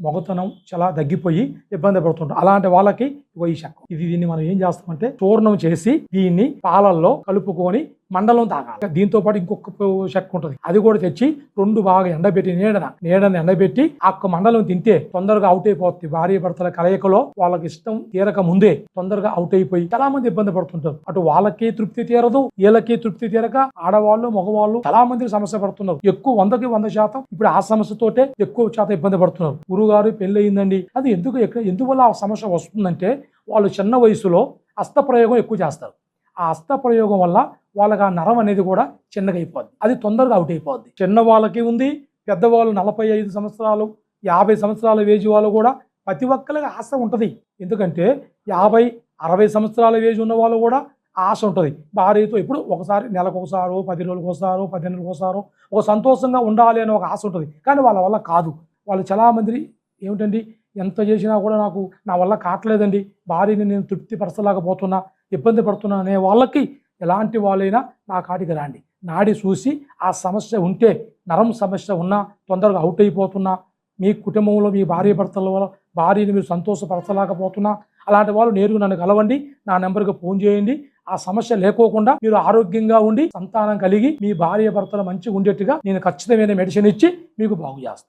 మొగతనం చాలా తగ్గిపోయి ఇబ్బంది పడుతుంటారు. అలాంటి వాళ్ళకి ఈ శకం దీన్ని మనం ఏం చేస్తామంటే చూర్ణం చేసి దీన్ని పాలల్లో కలుపుకొని మండలం తాగాలి. దీంతో పాటు ఇంకొక శక్తి ఉంటుంది, అది కూడా తెచ్చి 2 బాగా ఎండబెట్టి నీడని ఎండబెట్టి ఆ మండలం తింటే తొందరగా అవుట్ అయిపోతుంది. భార్య భర్తల కలయికలో వాళ్ళకి ఇష్టం తీరక ముందే తొందరగా అవుట్ అయిపోయి చాలా మంది ఇబ్బంది పడుతుంటారు. అటు వాళ్ళకి తృప్తి తీరదు, వీళ్ళకి తృప్తి తీరక ఆడవాళ్ళు మగవాళ్ళు చాలా మంది సమస్య పడుతున్నారు. ఎక్కువ 100కి 100% ఇప్పుడు ఆ సమస్యతోటే ఎక్కువ శాతం ఇబ్బంది పడుతున్నారు. గురుగారు పెళ్లి అయిందండి, అది ఎందువల్ల ఆ సమస్య వస్తుందంటే వాళ్ళు చిన్న వయసులో హస్తప్రయోగం ఎక్కువ చేస్తారు. ఆ హస్తప్రయోగం వల్ల వాళ్ళకి ఆ నరం అనేది కూడా చిన్నగా అయిపోద్ది, అది తొందరగా అవుట్ అయిపోద్ది. చిన్న వాళ్ళకి ఉంది, పెద్దవాళ్ళు 45 సంవత్సరాలు 50 సంవత్సరాల ఏజ్ వాళ్ళు కూడా ప్రతి ఒక్కరికి ఆశ ఉంటుంది. ఎందుకంటే 50-60 సంవత్సరాల ఏజ్ ఉన్న వాళ్ళు కూడా ఆశ ఉంటుంది. భార్యతో ఎప్పుడు ఒకసారి నెలకు ఒకసారో 10 రోజులకు ఒకసారో 15 రోజులకు ఒకసారో ఒక సంతోషంగా ఉండాలి అని ఒక ఆశ ఉంటుంది. కానీ వాళ్ళ వల్ల కాదు. వాళ్ళు చాలామంది ఏమిటండి, ఎంత చేసినా కూడా నా వల్ల కావట్లేదండి, భార్యని నేను తృప్తిపరచలేకపోతున్నా, ఇబ్బంది పడుతున్నా అనే వాళ్ళకి ఎలాంటి వాళ్ళైనా నా కాటికి రండి. నాడి చూసి ఆ సమస్య ఉంటే, నరం సమస్య ఉన్నా, తొందరగా అవుట్ అయిపోతున్నా, మీ కుటుంబంలో మీ భార్య భర్తల వల్ల భార్యని మీరు సంతోషపరచలేకపోతున్నా, అలాంటి వాళ్ళు నేరుగా నన్ను కలవండి. నా నెంబర్కి ఫోన్ చేయండి. ఆ సమస్య లేకోకుండా మీరు ఆరోగ్యంగా ఉండి సంతానం కలిగి మీ భార్య భర్తలు మంచిగా ఉండేట్టుగా నేను ఖచ్చితమైన మెడిసిన్ ఇచ్చి మీకు బాగు చేస్తాను.